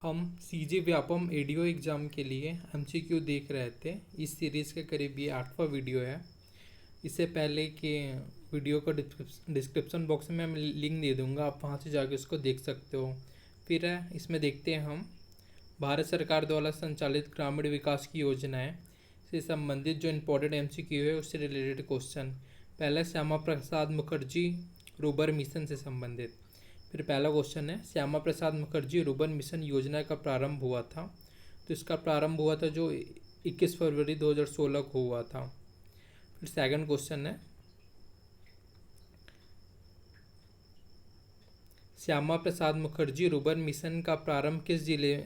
हम CG Vyapam ADO exam के लिए एमसीक्यू देख रहे थे। इस सीरीज़ के करीब ये 8वां वीडियो है। इससे पहले के वीडियो को डिस्क्रिप्शन बॉक्स में मैं लिंक दे दूँगा, आप वहाँ से जाके उसको देख सकते हो। फिर इसमें देखते हैं हम भारत सरकार द्वारा संचालित ग्रामीण विकास की योजनाएं से संबंधित जो इम्पोर्टेंट एमसीक्यू है उससे रिलेटेड क्वेश्चन। पहला श्यामा प्रसाद मुखर्जी रूबर मिशन से संबंधित। फिर पहला क्वेश्चन है, श्यामा प्रसाद मुखर्जी रूबन मिशन योजना का प्रारंभ हुआ था। तो इसका प्रारंभ हुआ था जो 21 फरवरी 2016 को हुआ था। फिर सेकंड क्वेश्चन है, श्यामा प्रसाद मुखर्जी रूबन मिशन का प्रारंभ किस जिले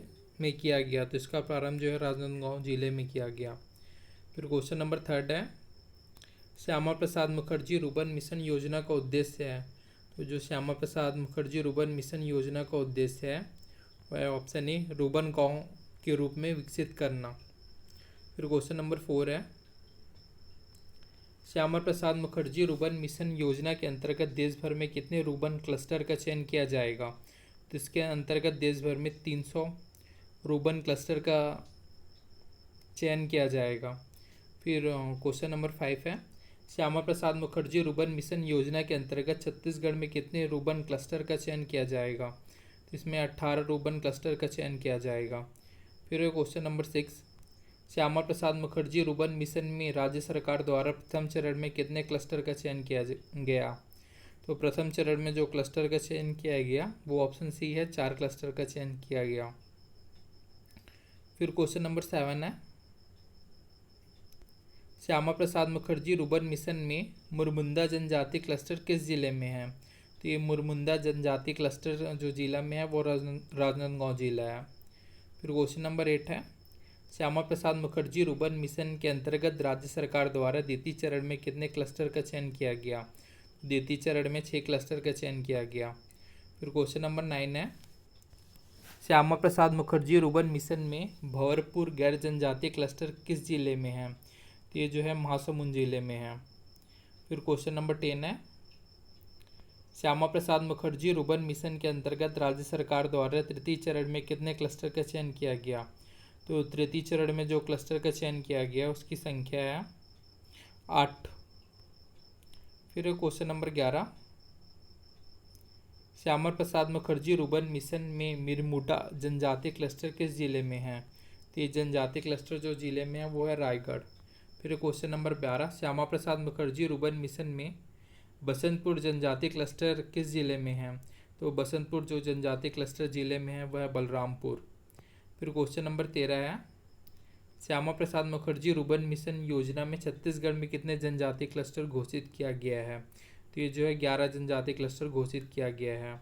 में किया गया। तो इसका प्रारंभ जो है राजनांदगांव जिले में किया गया। फिर क्वेश्चन नंबर थर्ड है, श्यामा प्रसाद मुखर्जी रूबन मिशन योजना का उद्देश्य है। तो जो श्यामा प्रसाद मुखर्जी रूबन मिशन योजना का उद्देश्य है वह है ऑप्शन ए, रूबन गांव के रूप में विकसित करना। फिर क्वेश्चन नंबर 4 है, श्यामा प्रसाद मुखर्जी रूबन मिशन योजना के अंतर्गत देश भर में कितने रूबन क्लस्टर का चयन किया जाएगा। तो इसके अंतर्गत देश भर में 300 रूबन क्लस्टर का चयन किया जाएगा। फिर क्वेश्चन नंबर 5 है, श्यामा प्रसाद मुखर्जी रूबन मिशन योजना के अंतर्गत छत्तीसगढ़ में कितने रूबन क्लस्टर का चयन किया जाएगा। तो इसमें 18 रूबन क्लस्टर का चयन किया जाएगा। फिर question number 6, Shyama Prasad Mukherjee Ruben mission में राज्य सरकार द्वारा प्रथम चरण में कितने क्लस्टर का चयन किया गया। तो प्रथम चरण में जो क्लस्टर का चयन किया गया वो ऑप्शन सी है, 4 क्लस्टर का चयन किया गया। फिर क्वेश्चन नंबर 7 है, श्यामा प्रसाद मुखर्जी रूबन मिशन में मुरमुंदा जनजाति क्लस्टर किस जिले में है। तो ये मुरमुंदा जनजाति क्लस्टर जो जिला में है वो राजनांदगांव जिला है। फिर क्वेश्चन नंबर 8 है, श्यामा प्रसाद मुखर्जी रूबन मिशन के अंतर्गत राज्य सरकार द्वारा द्वितीय चरण में कितने क्लस्टर का चयन किया गया। द्वितीय चरण में 6 क्लस्टर का चयन किया गया। फिर क्वेश्चन नंबर 9 है, श्यामा प्रसाद मुखर्जी रूबन मिशन में भंवरपुर गैर जनजातीय क्लस्टर किस जिले में है। तो ये जो है महासमुंद जिले में है। फिर क्वेश्चन नंबर 10 है, श्यामा प्रसाद मुखर्जी रूबन मिशन के अंतर्गत राज्य सरकार द्वारा तृतीय चरण में कितने क्लस्टर का चयन किया गया। तो तृतीय चरण में जो क्लस्टर का चयन किया गया उसकी संख्या है 8। फिर question number 11, Shyama Prasad Mukherjee Ruben mission में मिरमुडा जनजातीय क्लस्टर किस जिले में है। तो ये जनजातीय क्लस्टर जो जिले में है वो है रायगढ़। फिर question number 12, Shyama Prasad Mukherjee Ruben mission में बसंतपुर जनजातीय क्लस्टर किस जिले में है। तो बसंतपुर जो जनजातीय क्लस्टर जिले में है वह है बलरामपुर। फिर क्वेश्चन नंबर 13 है, श्यामा प्रसाद मुखर्जी रूबन मिशन योजना में छत्तीसगढ़ में कितने जनजातीय क्लस्टर घोषित किया गया है। तो ये जो है 11 जनजातीय क्लस्टर घोषित किया गया है।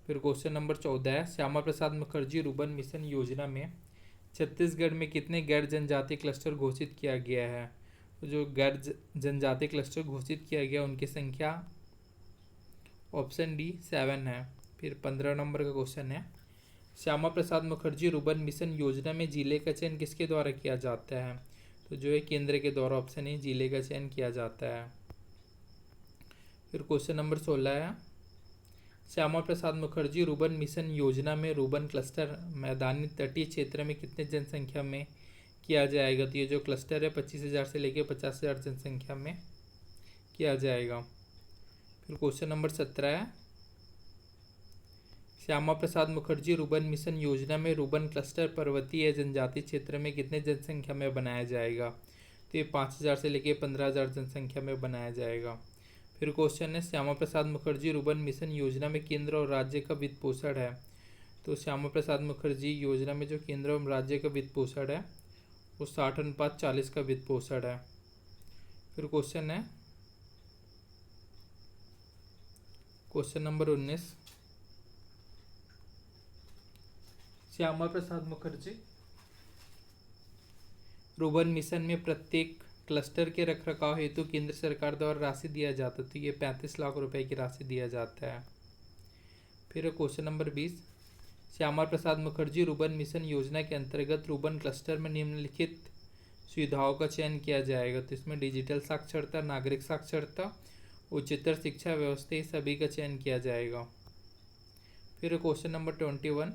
फिर क्वेश्चन नंबर 14 है, श्यामा प्रसाद मुखर्जी रूबन मिशन योजना में छत्तीसगढ़ में कितने गैर जनजातीय क्लस्टर घोषित किया गया है। तो जो गैर जनजातीय क्लस्टर घोषित किया गया उनकी संख्या ऑप्शन डी 7 है। फिर 15 नंबर का क्वेश्चन है, श्यामा प्रसाद मुखर्जी रूबन मिशन योजना में जिले का चयन किसके द्वारा किया जाता है। तो जो है केंद्र के द्वारा, ऑप्शन ए जिले का चयन किया जाता है। फिर क्वेश्चन नंबर 16 है, श्यामा प्रसाद मुखर्जी रूबन मिशन योजना में रूबन क्लस्टर मैदानी तटीय क्षेत्र में कितने जनसंख्या में किया जाएगा। तो ये जो क्लस्टर है 25,000 से लेकर 50,000 जनसंख्या में किया जाएगा। फिर क्वेश्चन नंबर 17 है, श्यामा प्रसाद मुखर्जी रूबन मिशन योजना में रूबन क्लस्टर पर्वतीय जनजातीय क्षेत्र में कितने जनसंख्या में बनाया जाएगा। तो ये 5,000 से लेकर 15,000 जनसंख्या में बनाया जाएगा। फिर क्वेश्चन है, श्यामा प्रसाद मुखर्जी रूबन मिशन योजना में केंद्र और राज्य का वित्त पोषण है। तो श्यामा प्रसाद मुखर्जी योजना में जो केंद्र और राज्य का वित्त पोषण है वो 60:40 का वित्त पोषण है। फिर क्वेश्चन है question number 19, Shyama Prasad Mukherjee Ruben mission में प्रत्येक क्लस्टर के रखरखाव हेतु केंद्र सरकार द्वारा राशि दिया जाता है। तो ये 35 लाख रुपए की राशि दिया जाता है। फिर question number 20, Shyama Prasad Mukherjee Ruben mission योजना के अंतर्गत रूबन क्लस्टर में निम्नलिखित सुविधाओं का चयन किया जाएगा। तो इसमें डिजिटल साक्षरता, नागरिक साक्षरता, उच्चतर शिक्षा व्यवस्था सभी का चयन किया जाएगा। फिर question number 21,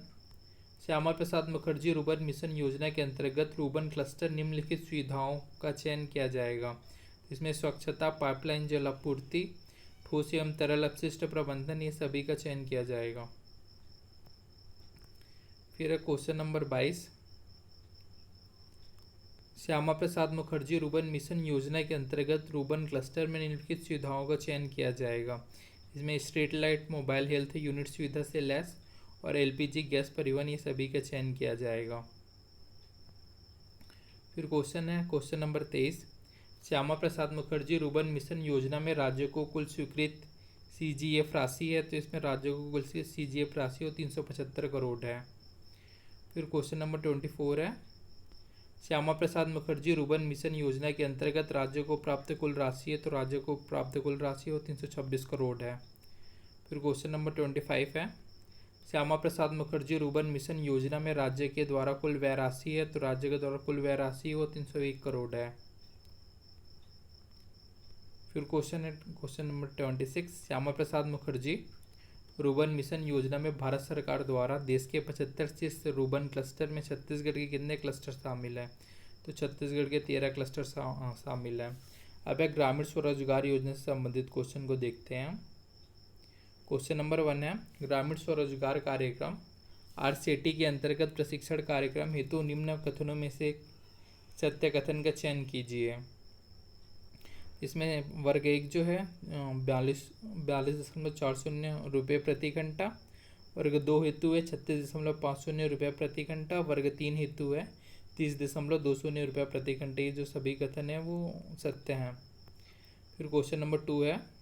Shyama Prasad Mukherjee rurban mission योजना के अंतर्गत रुर्बन क्लस्टर निम्नलिखित सुविधाओं का चयन किया जाएगा। इसमें स्वच्छता, पाइपलाइन जल आपूर्ति, ठोस एवं तरल अपशिष्ट प्रबंधन, ये सभी का चयन किया जाएगा। फिर है question number 22। Shyama Prasad Mukherjee rurban mission योजना के अंतर्गत रुर्बन क्लस्टर में निम्नलिखित सुविधाओं का चयन किया जाएगा। इसमें street light, mobile health unit सुविधा से लैस और एलपीजी गैस परिवहन, ये सभी का चयन किया जाएगा। फिर क्वेश्चन है question number 23। Shyama Prasad Mukherjee rurban mission योजना में राज्यों को कुल स्वीकृत सीजीएफ राशि है, तो इसमें राज्यों को कुल सीजीएफ राशि वो 375 करोड़ है। फिर क्वेश्चन नंबर 24 है। श्यामा प्रसाद मुखर्जी रुर्बन मिशन योजना के अंतर्गत राज्यों को प्राप्त कुल राशि है, तो राज्यों को प्राप्त कुल राशि वो 326 करोड़ है। फिर क्वेश्चन नंबर 25 है। श्यामा प्रसाद मुखर्जी रुर्बन मिशन योजना में राज्य के द्वारा कुल व्यय राशि है, तो राज्य के द्वारा कुल व्यय राशि वो 301 करोड़ है। फिर question number 26। Shyama Prasad Mukherjee rurban mission योजना में भारत सरकार द्वारा देश के 75 शीर्ष रुर्बन क्लस्टर में छत्तीसगढ़ के कितने क्लस्टर शामिल हैं, तो छत्तीसगढ़ के 13 क्लस्टर शामिल हैं। अब एक ग्रामीण स्वरोजगार योजना से संबंधित क्वेश्चन को देखते हैं। क्वेश्चन नंबर 1 है, ग्रामीण स्वरोजगार कार्यक्रम आरसीटी के अंतर्गत प्रशिक्षण कार्यक्रम हेतु निम्न कथनों में से सत्य कथन का चयन कीजिए। इसमें वर्ग 1 जो है 42.40 रुपये प्रति घंटा, वर्ग 2 हेतु है 36.50 रुपये प्रति घंटा, वर्ग 3 हेतु है 30.20 रुपये प्रति घंटे। ये जो सभी कथन है वो सत्य हैं। फिर क्वेश्चन नंबर 2 है,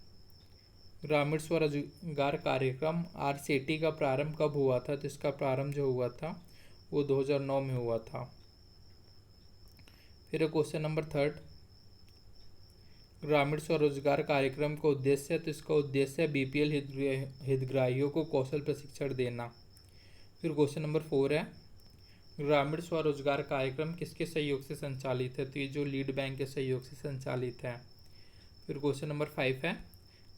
ग्रामीण स्वरोजगार कार्यक्रम आरसीटी का प्रारंभ कब हुआ था, तो इसका प्रारंभ जो हुआ था वो 2009 में हुआ था। फिर क्वेश्चन नंबर 3, ग्रामीण स्वरोजगार कार्यक्रम का उद्देश्य है, तो इसका उद्देश्य है बीपीएल हितग्राहियों को कौशल प्रशिक्षण देना। फिर क्वेश्चन नंबर 4 है, ग्रामीण स्वरोजगार कार्यक्रम किसके सहयोग से संचालित है, तो ये जो लीड बैंक के सहयोग से संचालित है। फिर क्वेश्चन नंबर 5 है,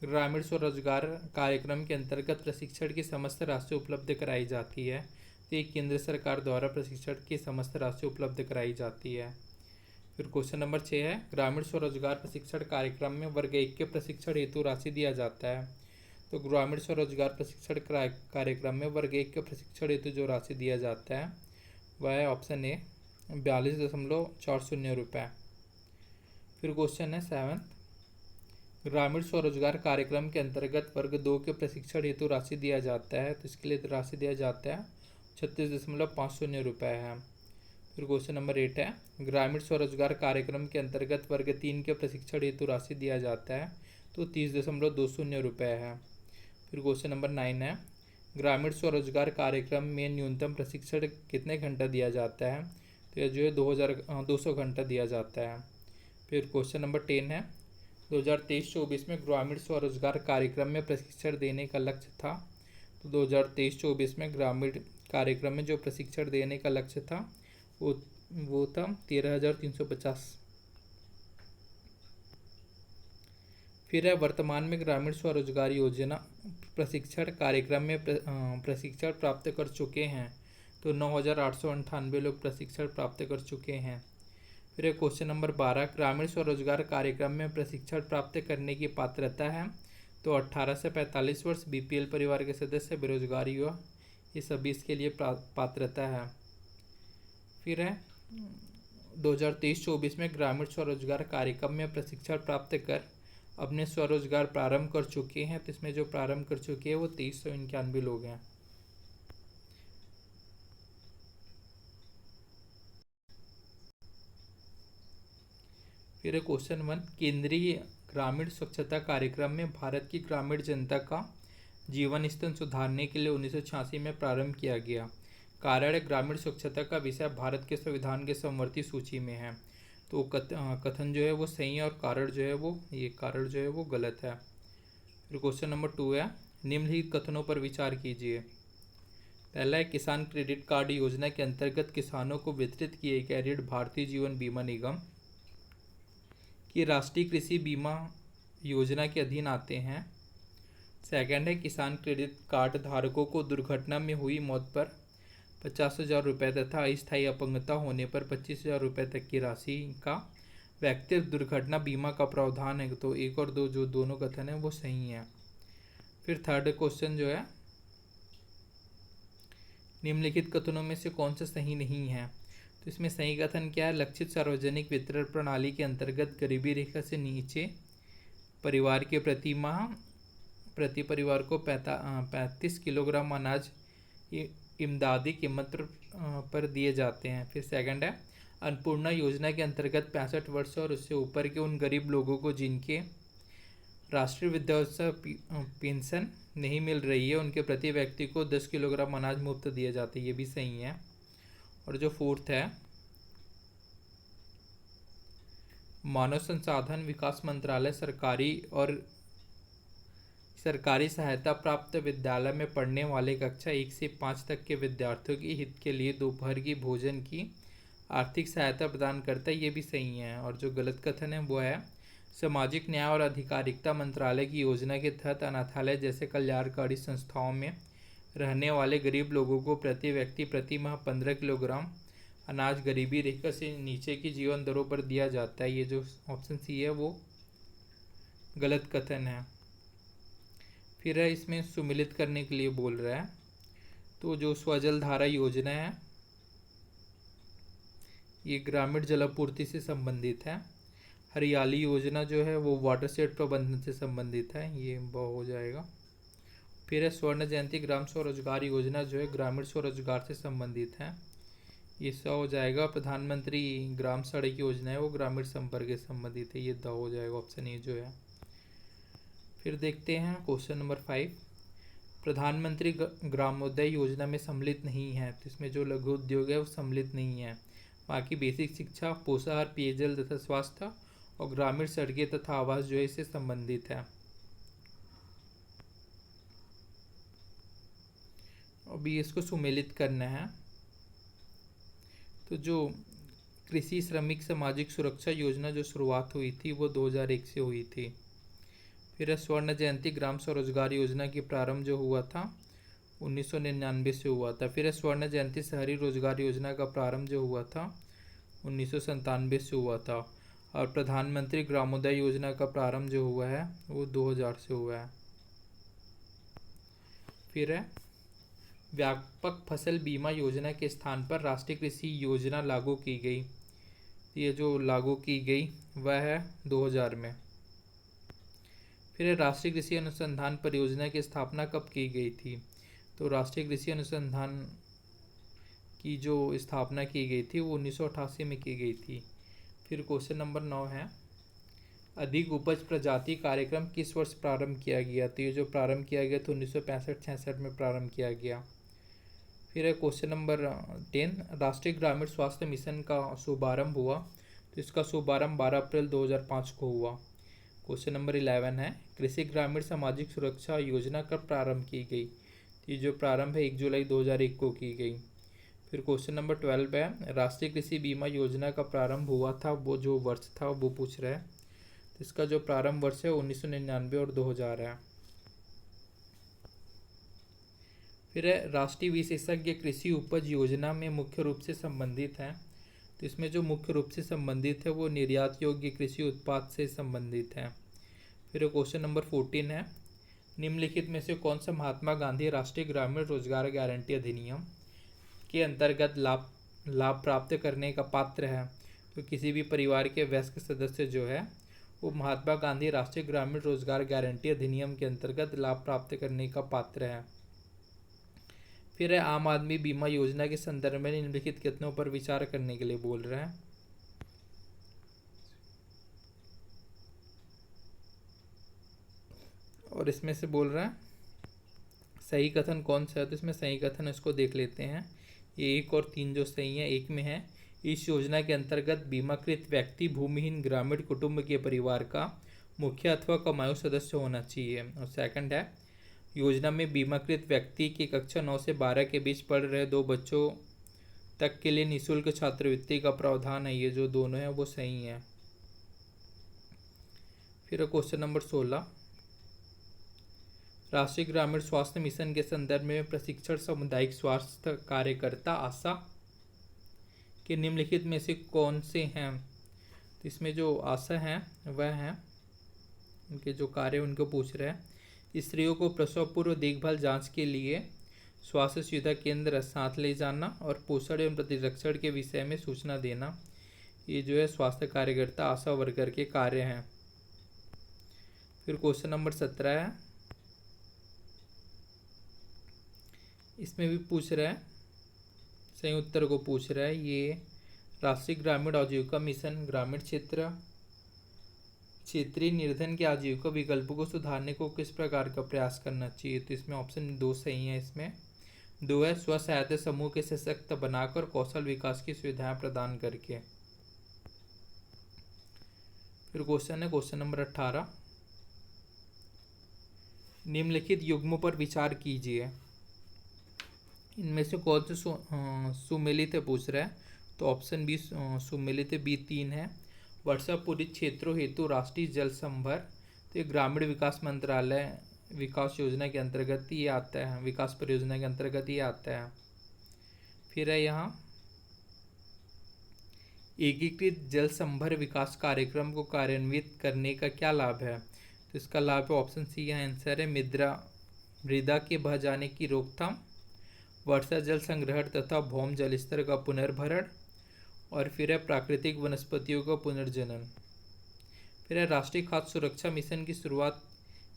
ग्रामीण स्वरोजगार कार्यक्रम के अंतर्गत प्रशिक्षण की समस्त राशि उपलब्ध कराई जाती है, तो ये केंद्र सरकार द्वारा प्रशिक्षण की समस्त राशि उपलब्ध कराई जाती है। फिर क्वेश्चन नंबर 6 है, ग्रामीण स्वरोजगार प्रशिक्षण कार्यक्रम में वर्ग 1 के प्रशिक्षण हेतु राशि दिया जाता है, तो ग्रामीण स्वरोजगार प्रशिक्षण कार्यक्रम में वर्ग 1 के प्रशिक्षण हेतु जो राशि दिया जाता है वह है ऑप्शन ए 42.40 रुपये। फिर क्वेश्चन है 7, ग्रामीण स्वरोजगार कार्यक्रम के अंतर्गत वर्ग 2 के प्रशिक्षण हेतु राशि दिया जाता है, तो इसके लिए राशि दिया जाता है 36.50 रुपये है। फिर क्वेश्चन नंबर 8 है, ग्रामीण स्वरोजगार कार्यक्रम के अंतर्गत वर्ग 3 के प्रशिक्षण हेतु राशि दिया जाता है, तो 30.20 रुपये है। फिर क्वेश्चन नंबर 9 है, ग्रामीण स्वरोजगार कार्यक्रम में न्यूनतम प्रशिक्षण कितने घंटा दिया जाता है, तो यह जो है 200 घंटा दिया जाता है। फिर क्वेश्चन नंबर 10 है, 2023-24 में ग्रामीण स्वरोजगार कार्यक्रम में प्रशिक्षण देने का लक्ष्य था, तो 2023-24 में ग्रामीण कार्यक्रम में जो प्रशिक्षण देने का लक्ष्य था वो था 13,350। फिर है, वर्तमान में ग्रामीण स्वरोजगार योजना प्रशिक्षण कार्यक्रम में प्रशिक्षण प्राप्त कर चुके हैं, तो 9,898 लोग प्रशिक्षण प्राप्त कर चुके हैं। फिर क्वेश्चन नंबर 12, ग्रामीण स्वरोजगार कार्यक्रम में प्रशिक्षण प्राप्त करने की पात्रता है, तो 18 से 45 वर्ष, बीपीएल परिवार के सदस्य, बेरोजगार युवा, ये सभी इसके लिए पात्रता है। फिर है, 2023-24 में ग्रामीण स्वरोजगार कार्यक्रम में प्रशिक्षण प्राप्त कर अपने स्वरोजगार प्रारंभ कर चुके हैं, तो इसमें जो प्रारंभ कर चुके हैं वो 2391 लोग हैं। फिर क्वेश्चन 1, केंद्रीय ग्रामीण स्वच्छता कार्यक्रम में भारत की ग्रामीण जनता का जीवन स्तर सुधारने के लिए 1986 में प्रारंभ किया गया। कारण ग्रामीण स्वच्छता का विषय भारत के संविधान के समवर्ती सूची में है, तो कथन जो है वो सही है और कारण जो है वो गलत है। फिर क्वेश्चन नंबर 2 है, निम्नलिखित कथनों पर विचार कीजिए। पहला है, किसान क्रेडिट कार्ड योजना के अंतर्गत किसानों को वितरित किए गए ऋण भारतीय जीवन बीमा निगम की राष्ट्रीय कृषि बीमा योजना के अधीन आते हैं। सेकंड है, किसान क्रेडिट कार्ड धारकों को दुर्घटना में हुई मौत पर 50,000 रुपये तथा अस्थायी अपंगता होने पर 25,000 रुपये तक की राशि का व्यक्तिगत दुर्घटना बीमा का प्रावधान है। तो 1 और 2 जो दोनों कथन है वो सही है। फिर थर्ड क्वेश्चन जो है, निम्नलिखित कथनों में से कौन सा सही नहीं है। तो इसमें सही कथन क्या है, लक्षित सार्वजनिक वितरण प्रणाली के अंतर्गत गरीबी रेखा से नीचे परिवार के प्रति परिवार को 35 किलोग्राम अनाज इमदादी कीमत पर दिए जाते हैं। फिर सेकंड है, अन्नपूर्णा योजना के अंतर्गत 65 वर्ष और उससे ऊपर के उन गरीब लोगों को जिनके राष्ट्रीय वृद्धावस्था पेंशन नहीं मिल रही है, उनके प्रति व्यक्ति को 10 किलोग्राम अनाज मुफ्त दिए जाते हैं। ये भी सही है। और जो फोर्थ है, मानव संसाधन विकास मंत्रालय सरकारी सहायता प्राप्त विद्यालय में पढ़ने वाले कक्षा 1 से 5 तक के विद्यार्थियों के हित के लिए दोपहर की भोजन की आर्थिक सहायता प्रदान करता है। ये भी सही है। और जो गलत कथन है वो है, सामाजिक न्याय और अधिकारिता मंत्रालय की योजना के तहत अनाथालय जैसे कल्याणकारी संस्थाओं में रहने वाले गरीब लोगों को प्रति व्यक्ति प्रति माह 15 किलोग्राम अनाज गरीबी रेखा से नीचे की जीवन दरों पर दिया जाता है। ये जो ऑप्शन सी है वो गलत कथन है। फिर है, इसमें सुमिलित करने के लिए बोल रहा है। तो जो स्वजल धारा योजना है ये ग्रामीण जलापूर्ति से संबंधित है। हरियाली योजना जो है वो वाटरशेड प्रबंधन से संबंधित है, ये हो जाएगा। फिर है, स्वर्ण जयंती ग्राम स्वरोजगार योजना जो है ग्रामीण स्वरोजगार से संबंधित है, ये 100 हो जाएगा। प्रधानमंत्री ग्राम सड़क योजना है वो ग्रामीण संपर्क से संबंधित है, ये 2 हो जाएगा, ऑप्शन ए जो है। फिर देखते हैं क्वेश्चन नंबर 5, प्रधानमंत्री ग्रामोदय योजना में सम्मिलित नहीं है। तो इसमें जो लघु उद्योग है वो सम्मिलित नहीं है। बाकी बेसिक शिक्षा, पोषाहार, पेयजल तथा स्वास्थ्य और ग्रामीण सड़कें तथा आवास जो है इससे संबंधित है। अभी इसको सुमेलित करना है। तो जो कृषि श्रमिक सामाजिक सुरक्षा योजना जो शुरुआत हुई थी वो 2001 से हुई थी। फिर स्वर्ण जयंती ग्राम स्वरोजगार योजना की प्रारंभ जो हुआ था 1999 से हुआ था। फिर स्वर्ण जयंती शहरी रोजगार योजना का प्रारंभ जो हुआ था 1997 से हुआ था। और प्रधानमंत्री ग्रामोदय योजना का प्रारंभ जो हुआ है वो 2000 से हुआ है। फिर है, व्यापक फसल बीमा योजना के स्थान पर राष्ट्रीय कृषि योजना लागू की गई। ये जो लागू की गई वह है 2000 में। फिर राष्ट्रीय कृषि अनुसंधान परियोजना की स्थापना कब की गई थी। तो राष्ट्रीय कृषि अनुसंधान की जो स्थापना की गई थी वो 1988 में की गई थी। फिर क्वेश्चन नंबर 9 है, अधिक उपज प्रजाति कार्यक्रम किस वर्ष प्रारंभ किया गया। तो ये जो प्रारंभ किया गया तो 1965-66 में प्रारंभ किया गया। फिर है क्वेश्चन नंबर 10, राष्ट्रीय ग्रामीण स्वास्थ्य मिशन का शुभारंभ हुआ। तो इसका शुभारंभ 12 अप्रैल 2005 को हुआ। क्वेश्चन नंबर 11 है, कृषि ग्रामीण सामाजिक सुरक्षा योजना कब प्रारंभ की गई। ये जो प्रारंभ है 1 जुलाई 2001 को की गई। फिर क्वेश्चन नंबर 12 है, राष्ट्रीय कृषि बीमा योजना का प्रारंभ हुआ था वो जो वर्ष था वो पूछ रहा है। तो इसका जो प्रारंभ वर्ष है 1999 और 2000 है। फिर है, राष्ट्रीय विशेषज्ञ कृषि उपज योजना में मुख्य रूप से संबंधित है। तो इसमें जो मुख्य रूप से संबंधित है वो निर्यात योग्य कृषि उत्पाद से संबंधित है। फिर क्वेश्चन नंबर 14 है, निम्नलिखित में से कौन सा महात्मा गांधी राष्ट्रीय ग्रामीण रोजगार गारंटी अधिनियम के अंतर्गत लाभ प्राप्त करने का पात्र है। तो किसी भी परिवार के वयस्क सदस्य जो है वो महात्मा गांधी राष्ट्रीय ग्रामीण रोजगार गारंटी अधिनियम के अंतर्गत लाभ प्राप्त करने का पात्र है। फिर है, आम आदमी बीमा योजना के संदर्भ में निम्नलिखित कथनों पर विचार करने के लिए बोल रहे हैं। और इसमें से बोल रहा है सही कथन कौन सा है। तो इसमें सही कथन इसको देख लेते हैं। ये 1 और 3 जो सही है। 1 में है, इस योजना के अंतर्गत बीमाकृत व्यक्ति भूमिहीन ग्रामीण कुटुंब के परिवार का मुख्य अथवा कमाऊ सदस्य होना चाहिए। और सेकंड है, योजना में बीमाकृत व्यक्ति की कक्षा 9 से 12 के बीच पढ़ रहे 2 बच्चों तक के लिए निःशुल्क छात्रवृत्ति का प्रावधान है। ये जो दोनों हैं वो सही है। फिर क्वेश्चन नंबर 16, राष्ट्रीय ग्रामीण स्वास्थ्य मिशन के संदर्भ में प्रशिक्षण सामुदायिक स्वास्थ्य कार्यकर्ता आशा के निम्नलिखित में से कौन से हैं? तो इसमें जो आशा हैं वह हैं, उनके जो कार्य उनको पूछ रहे हैं। स्त्रियों को प्रसव पूर्व देखभाल जांच के लिए स्वास्थ्य सुविधा केंद्र साथ ले जाना और पोषण एवं प्रतिरक्षण के विषय में सूचना देना, ये जो है स्वास्थ्य कार्यकर्ता आशा वर्कर के कार्य हैं। फिर क्वेश्चन नंबर 17 है, इसमें भी पूछ रहा है, सही उत्तर को पूछ रहा है। ये राष्ट्रीय ग्रामीण आजीविका मिशन ग्रामीण क्षेत्रीय निर्धन के आजीविका विकल्पों को सुधारने को किस प्रकार का प्रयास करना चाहिए? तो इसमें ऑप्शन 2 सही है। इसमें 2 है, स्व सहायता समूह के सशक्त बनाकर कौशल विकास की सुविधाएं प्रदान करके। फिर क्वेश्चन है क्वेश्चन नंबर 18, निम्नलिखित युग्मों पर विचार कीजिए, इनमें से कौन से सुमेलित है पूछ रहा है। तो ऑप्शन बी सुमेलित बी 3 है। वर्षा पूरित क्षेत्रों हेतु राष्ट्रीय जल संभर, तो ये ग्रामीण विकास मंत्रालय विकास योजना के अंतर्गत ये आता है, विकास परियोजना के अंतर्गत ये आता है। फिर है यहाँ एकीकृत जल संभर विकास कार्यक्रम को कार्यान्वित करने का क्या लाभ है? तो इसका लाभ है ऑप्शन सी यहाँ आंसर है, मृदा के बह जाने की रोकथाम, वर्षा जल संग्रहण तथा भौम जल स्तर का पुनर्भरण, और फिर है प्राकृतिक वनस्पतियों का पुनर्जनन। फिर है राष्ट्रीय खाद्य सुरक्षा मिशन की शुरुआत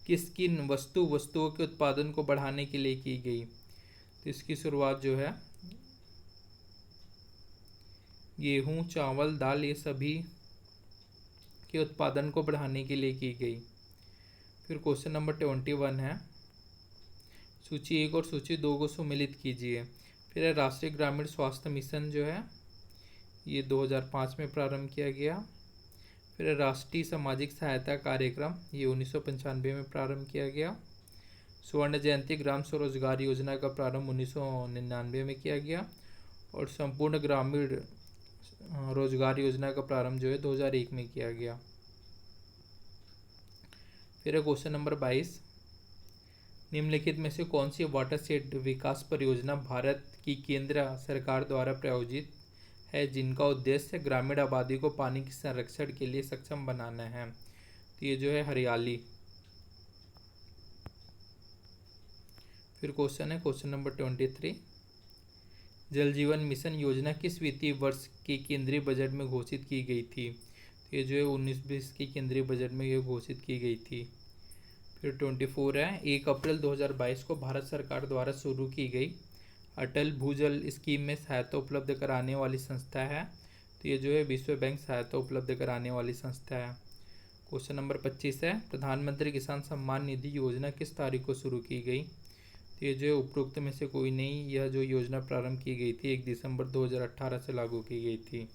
किसकी वस्तुओं के उत्पादन को बढ़ाने के लिए की गई? तो इसकी शुरुआत जो है गेहूं, चावल, दाल, ये सभी के उत्पादन को बढ़ाने के लिए की गई। फिर क्वेश्चन नंबर 21 है, सूची 1 और सूची 2 को सम्मिलित कीजिए। फिर है राष्ट्रीय ग्रामीण स्वास्थ्य मिशन जो है ये 2005 में प्रारंभ किया गया। फिर राष्ट्रीय सामाजिक सहायता कार्यक्रम ये 1995 में प्रारंभ किया गया। स्वर्ण जयंती ग्राम स्वरोजगार योजना का प्रारंभ 1999 में किया गया, और संपूर्ण ग्रामीण रोजगार योजना का प्रारंभ जो है 2001 में किया गया। फिर है क्वेश्चन नंबर 22, निम्नलिखित में से कौन सी वाटरशेड विकास परियोजना भारत की केंद्र सरकार द्वारा प्रायोजित है, जिनका उद्देश्य ग्रामीण आबादी को पानी के संरक्षण के लिए सक्षम बनाना है? तो ये जो है हरियाली। फिर क्वेश्चन है क्वेश्चन नंबर 23, जल जीवन मिशन योजना किस वित्तीय वर्ष के केंद्रीय बजट में घोषित की गई थी? तो ये जो है 19-20 के केंद्रीय बजट में ये घोषित की गई थी। फिर 24 है, 1 अप्रैल 2022 को भारत सरकार द्वारा शुरू की गई अटल भूजल स्कीम में सहायता उपलब्ध कराने वाली संस्था है। तो ये जो है विश्व बैंक सहायता उपलब्ध कराने वाली संस्था है। क्वेश्चन नंबर 25 है, प्रधानमंत्री किसान सम्मान निधि योजना किस तारीख को शुरू की गई? तो ये जो है उपरोक्त में से कोई नहीं, यह जो योजना प्रारंभ की गई थी 1 दिसंबर 2018 से लागू की गई थी।